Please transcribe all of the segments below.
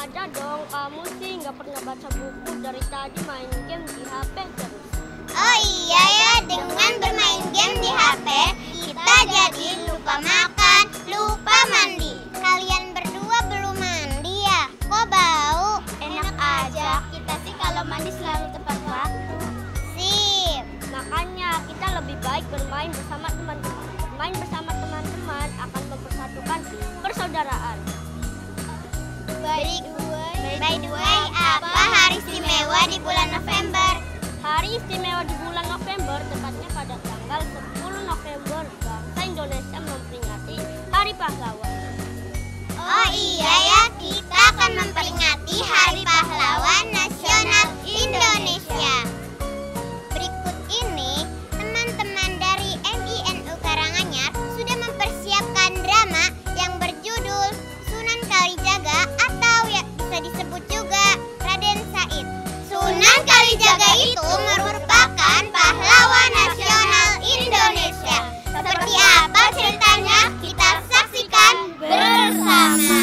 ada dong, kamu sih nggak pernah baca buku, dari tadi main game di HP terus. Oh iya ya, dengan bermain game di HP, kita jadi lupa makan, lupa mandi. Kalian berdua belum mandi ya? Kok bau? Enak aja, kita sih kalau mandi selalu tepat waktu. Sip. Makanya kita lebih baik bermain bersama teman-teman. Bermain bersama teman-teman akan mempersatukan persaudaraan. By the way, apa hari istimewa di bulan November? Hari istimewa di bulan November, tepatnya pada tanggal 10 November, bangsa Indonesia memperingati Hari Pahlawan. Oh iya ya, kita akan memperingati Hari Pahlawan Nasional Indonesia. Berikut ini, teman-teman dari MINU Karanganyar sudah mempersiapkan drama yang berjudul Sunan Kalijaga atau ya bisa disebut juga Raden Said. Sunan Kalijaga itu merupakan pahlawan nasional Indonesia. Seperti apa ceritanya? Kita saksikan bersama.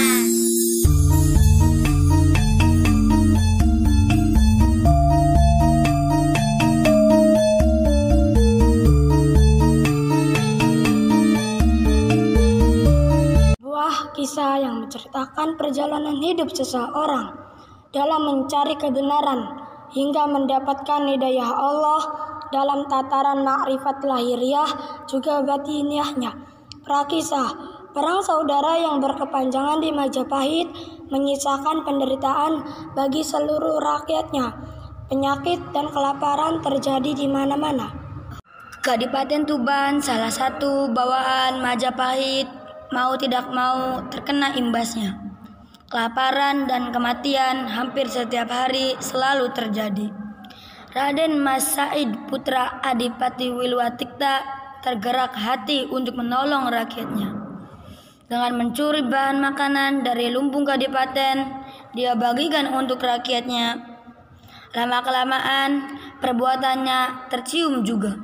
Buah kisah yang menceritakan perjalanan hidup seseorang dalam mencari kebenaran hingga mendapatkan hidayah Allah dalam tataran makrifat lahiriah juga batiniahnya. Prakisah perang saudara yang berkepanjangan di Majapahit menyisakan penderitaan bagi seluruh rakyatnya. Penyakit dan kelaparan terjadi di mana-mana. Kadipaten Tuban, salah satu bawahan Majapahit, mau tidak mau terkena imbasnya. Kelaparan dan kematian hampir setiap hari selalu terjadi. Raden Mas Said, putra Adipati Wilwatikta, tergerak hati untuk menolong rakyatnya. Dengan mencuri bahan makanan dari lumbung kadipaten, dia bagikan untuk rakyatnya. Lama-kelamaan, perbuatannya tercium juga.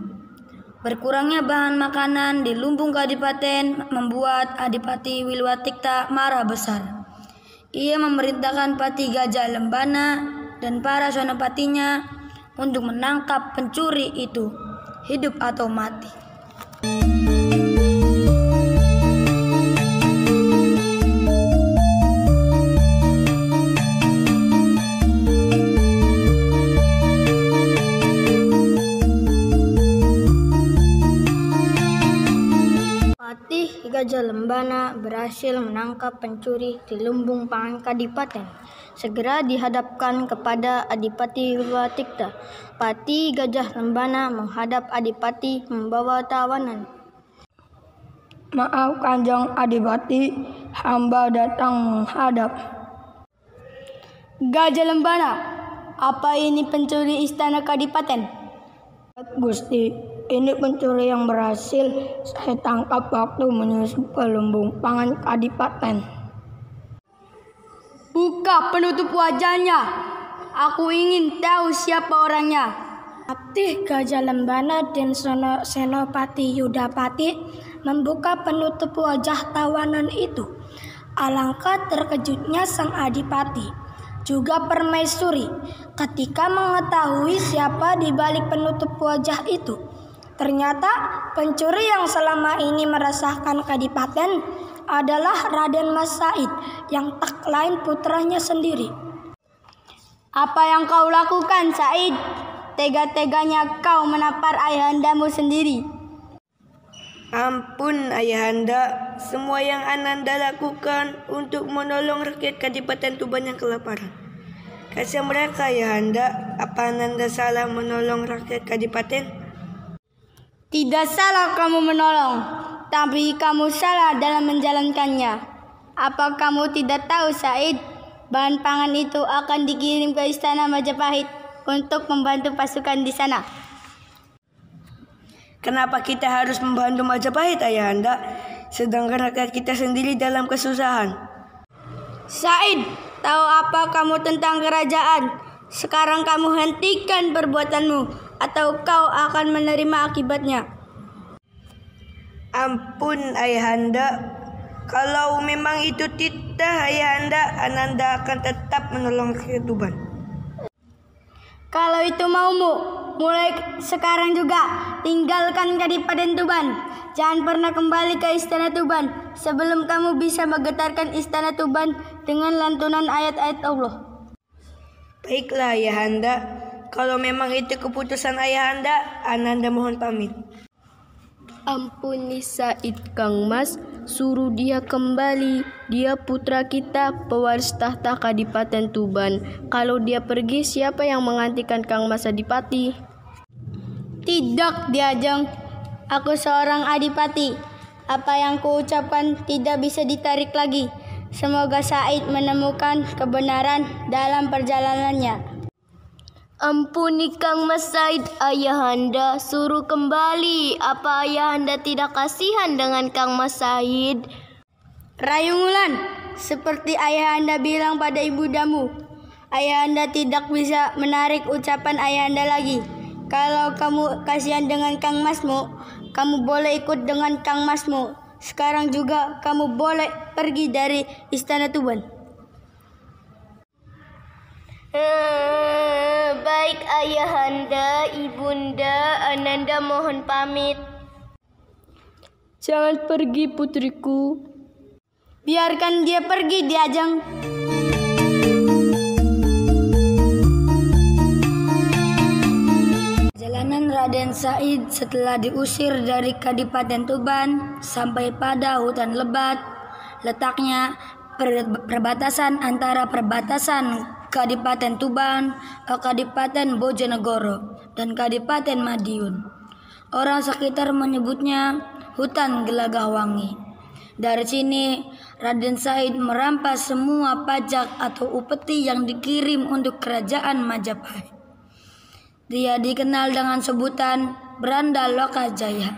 Berkurangnya bahan makanan di lumbung kadipaten membuat Adipati Wilwatikta marah besar. Ia memerintahkan Pati Gajah Lembana dan para senopatinya untuk menangkap pencuri itu, hidup atau mati. Patih Gajah Lembana berhasil menangkap pencuri di lumbung pangan kadipaten. Segera dihadapkan kepada Adipati Wilwatikta. Patih Gajah Lembana menghadap Adipati membawa tawanan. Maaf Kanjeng Adipati, hamba datang menghadap. Gajah Lembana, apa ini pencuri istana kadipaten? Gusti, ini pencuri yang berhasil saya tangkap waktu menyusup ke lumbung pangan kadipaten. Buka penutup wajahnya. Aku ingin tahu siapa orangnya. Patih Gajah Lembana dan Senopati Yudapati membuka penutup wajah tawanan itu. Alangkah terkejutnya sang Adipati, juga permaisuri, ketika mengetahui siapa di balik penutup wajah itu. Ternyata pencuri yang selama ini meresahkan kadipaten adalah Raden Mas Said yang tak lain putranya sendiri. Apa yang kau lakukan, Said? Tega-teganya kau menampar ayahandamu sendiri. Ampun ayahanda, semua yang Ananda lakukan untuk menolong rakyat Kadipaten Tuban yang kelaparan. Kasih mereka ayahanda, apa Ananda salah menolong rakyat Kadipaten? Tidak salah kamu menolong, tapi kamu salah dalam menjalankannya. Apa kamu tidak tahu, Said? Bahan pangan itu akan dikirim ke istana Majapahit untuk membantu pasukan di sana. Kenapa kita harus membantu Majapahit, ayahanda? Sedangkan rakyat kita sendiri dalam kesusahan. Said, tahu apa kamu tentang kerajaan? Sekarang kamu hentikan perbuatanmu, atau kau akan menerima akibatnya. Ampun ayahanda, Kalau memang itu titah ayahanda, Ananda akan tetap menolong rakyat Tuban. Kalau itu maumu, mulai sekarang juga tinggalkan Kadipaten Tuban. Jangan pernah kembali ke Istana Tuban sebelum kamu bisa menggetarkan Istana Tuban dengan lantunan ayat-ayat Allah. Baiklah ayahanda, kalau memang itu keputusan ayahanda, Ananda mohon pamit. Ampuni Said Kang Mas, suruh dia kembali. Dia putra kita, pewaris tahta Kadipaten Tuban. Kalau dia pergi, siapa yang menggantikan Kang Mas Adipati? Tidak, Diajeng. Aku seorang adipati. Apa yang kuucapkan tidak bisa ditarik lagi. Semoga Said menemukan kebenaran dalam perjalanannya. Ampuni Kang Mas Said, ayahanda suruh kembali. Apa ayahanda tidak kasihan dengan Kang Mas Said? Rayung Wulan, seperti ayahanda bilang pada ibundamu, ayahanda tidak bisa menarik ucapan ayahanda lagi. Kalau kamu kasihan dengan Kang Masmu, kamu boleh ikut dengan Kang Masmu. Sekarang juga kamu boleh pergi dari Istana Tuban. Baik ayahanda, ibunda, Ananda mohon pamit. Jangan pergi putriku. Biarkan dia pergi, Diajeng. Jalanan Raden Said setelah diusir dari Kadipaten Tuban sampai pada hutan lebat. Letaknya perbatasan antara perbatasan Kadipaten Tuban, Kadipaten Bojonegoro, dan Kadipaten Madiun. Orang sekitar menyebutnya hutan Gelagah Wangi. Dari sini, Raden Said merampas semua pajak atau upeti yang dikirim untuk kerajaan Majapahit. Dia dikenal dengan sebutan Beranda Lokajaya.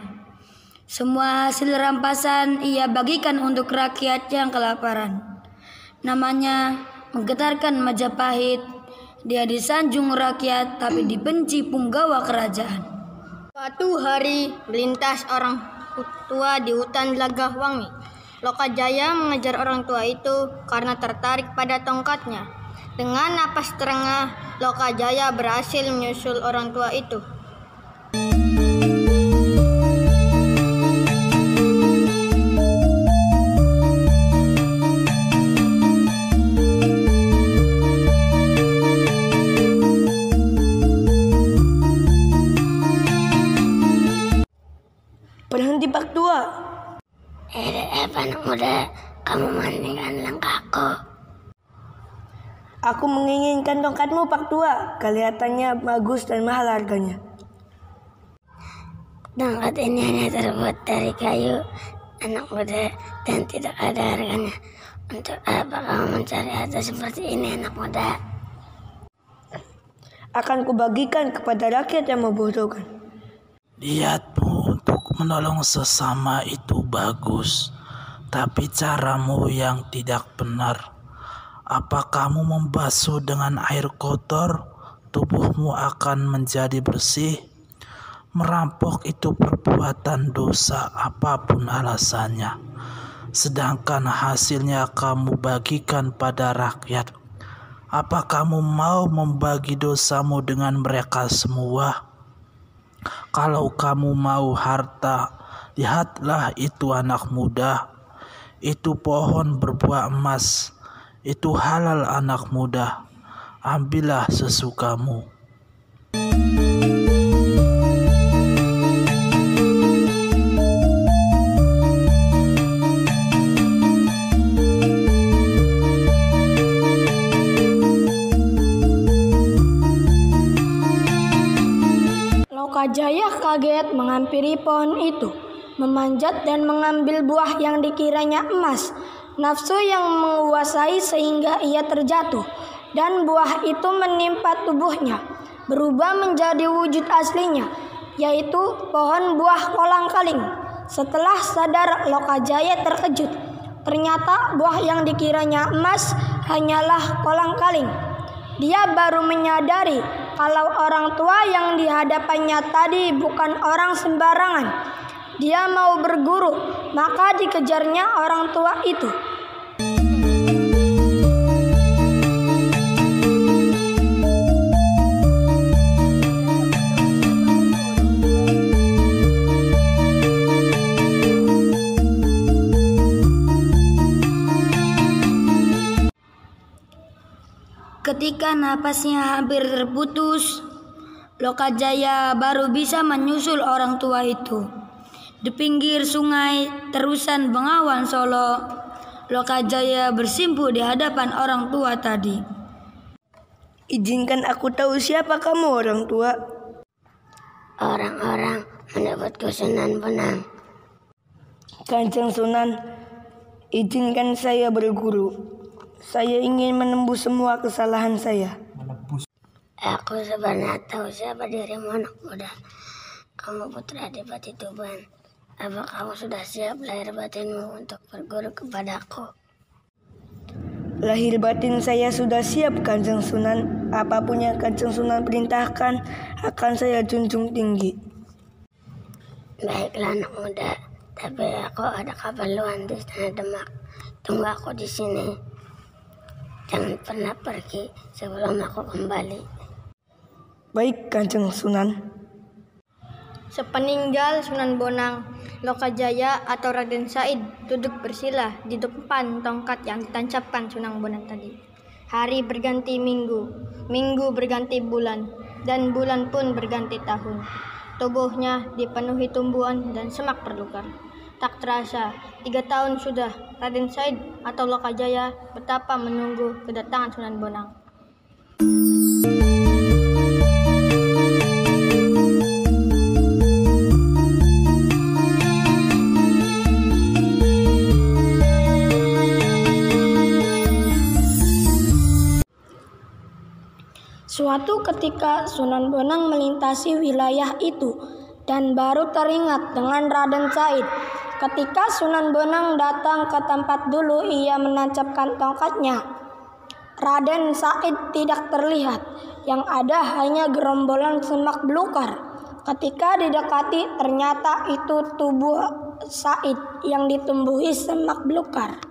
Semua hasil rampasan ia bagikan untuk rakyat yang kelaparan. Namanya menggetarkan Majapahit. Dia disanjung rakyat tapi dibenci punggawa kerajaan. Suatu hari melintas orang tua di hutan Gelagah Wangi. Lokajaya mengejar orang tua itu karena tertarik pada tongkatnya. Dengan napas terengah, Lokajaya berhasil menyusul orang tua itu. Berhenti Pak Tua. Apa anak muda, kamu menghentikan langkahku. Aku menginginkan tongkatmu Pak Tua. Kelihatannya bagus dan mahal harganya. Tongkat ini hanya terbuat dari kayu, anak muda, dan tidak ada harganya. Untuk apa kamu mencari harta seperti ini, anak muda? Akan kubagikan kepada rakyat yang membutuhkan. Niatmu untuk menolong sesama itu bagus, tapi caramu yang tidak benar. Apa kamu membasuh dengan air kotor, tubuhmu akan menjadi bersih? Merampok itu perbuatan dosa apapun alasannya, sedangkan hasilnya kamu bagikan pada rakyat. Apa kamu mau membagi dosamu dengan mereka semua? Kalau kamu mau harta, lihatlah itu anak muda. Itu pohon berbuah emas. Itu halal anak muda. Ambillah sesukamu. Lokajaya kaget menghampiri pohon itu, memanjat dan mengambil buah yang dikiranya emas. Nafsu yang menguasai sehingga ia terjatuh, dan buah itu menimpa tubuhnya, berubah menjadi wujud aslinya, yaitu pohon buah kolang-kaling. Setelah sadar, Lokajaya terkejut. Ternyata buah yang dikiranya emas hanyalah kolang-kaling. Dia baru menyadari kalau orang tua yang dihadapannya tadi bukan orang sembarangan. Dia mau berguru, maka dikejarnya orang tua itu. Ketika napasnya hampir terputus, Lokajaya baru bisa menyusul orang tua itu. Di pinggir sungai terusan Bengawan Solo, Lokajaya bersimpuh di hadapan orang tua tadi. Izinkan aku tahu siapa kamu, orang tua. Orang-orang menyebutku Sunan Bonang. Kanjeng Sunan, izinkan saya berguru. Saya ingin menembus semua kesalahan saya. Aku sebenarnya tahu siapa dirimu, anak muda. Kamu putra Adipati Tuban. Apa kamu sudah siap lahir batinmu untuk berguru kepadaku? Lahir batin saya sudah siap, Kanjeng Sunan. Apapun yang Kanjeng Sunan perintahkan akan saya junjung tinggi. Baiklah anak muda, tapi aku ada keperluan di Istana Demak. Tunggu aku di sini. Jangan pernah pergi sebelum aku kembali. Baik, Kanjeng Sunan. Sepeninggal Sunan Bonang, Lokajaya atau Raden Said duduk bersila di depan tongkat yang ditancapkan Sunan Bonang tadi. Hari berganti minggu, minggu berganti bulan, dan bulan pun berganti tahun. Tubuhnya dipenuhi tumbuhan dan semak berlukar. Tak terasa, 3 tahun sudah Raden Said atau Lokajaya betapa menunggu kedatangan Sunan Bonang. Suatu ketika Sunan Bonang melintasi wilayah itu dan baru teringat dengan Raden Said. Ketika Sunan Bonang datang ke tempat dulu ia menancapkan tongkatnya, Raden Said tidak terlihat. Yang ada hanya gerombolan semak belukar. Ketika didekati ternyata itu tubuh Said yang ditumbuhi semak belukar.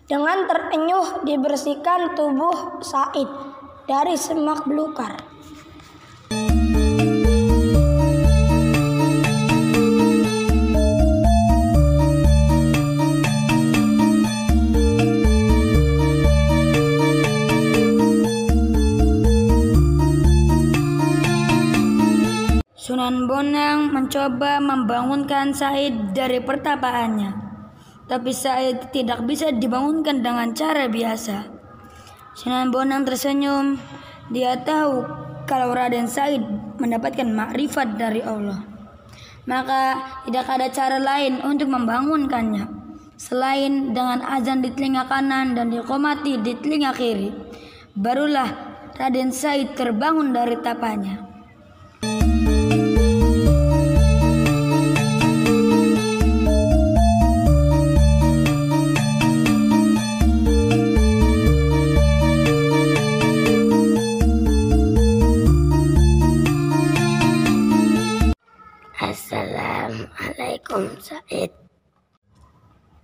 Dengan terenyuh dibersihkan tubuh Said dari semak belukar. Sunan Bonang mencoba membangunkan Said dari pertapaannya, tapi Said tidak bisa dibangunkan dengan cara biasa. Sunan Bonang tersenyum. Dia tahu kalau Raden Said mendapatkan makrifat dari Allah, maka tidak ada cara lain untuk membangunkannya selain dengan azan di telinga kanan dan diqomati di telinga kiri. Barulah Raden Said terbangun dari tapanya. Assalamualaikum Said.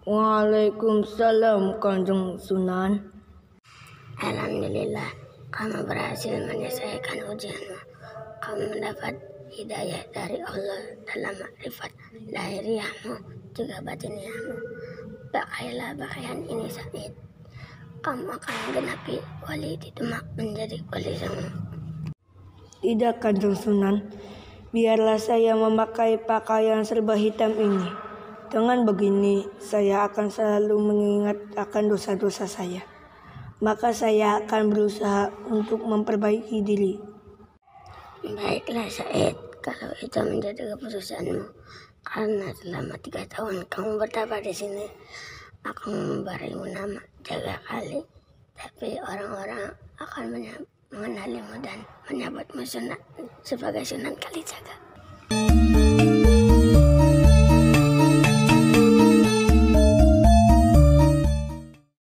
Waalaikumsalam, Kanjeng Sunan. Alhamdulillah, kamu berhasil menyelesaikan ujianmu. Kamu mendapat hidayah dari Allah dalam makrifat lahiriahmu juga batiniahmu. Pakailah pakaian ini Said. Kamu akan menggenapi wali di Demak menjadi wali songo. Tidak, Kanjeng Sunan. Biarlah saya memakai pakaian serba hitam ini. Dengan begini, saya akan selalu mengingat akan dosa-dosa saya. Maka saya akan berusaha untuk memperbaiki diri. Baiklah Said, kalau itu menjadi keputusanmu. Karena selama 3 tahun kamu bertapa di sini, aku memberimu nama Jaga Kali. Tapi orang-orang akan mengenalimu dan menyebutmu sebagai Sunan Kalijaga.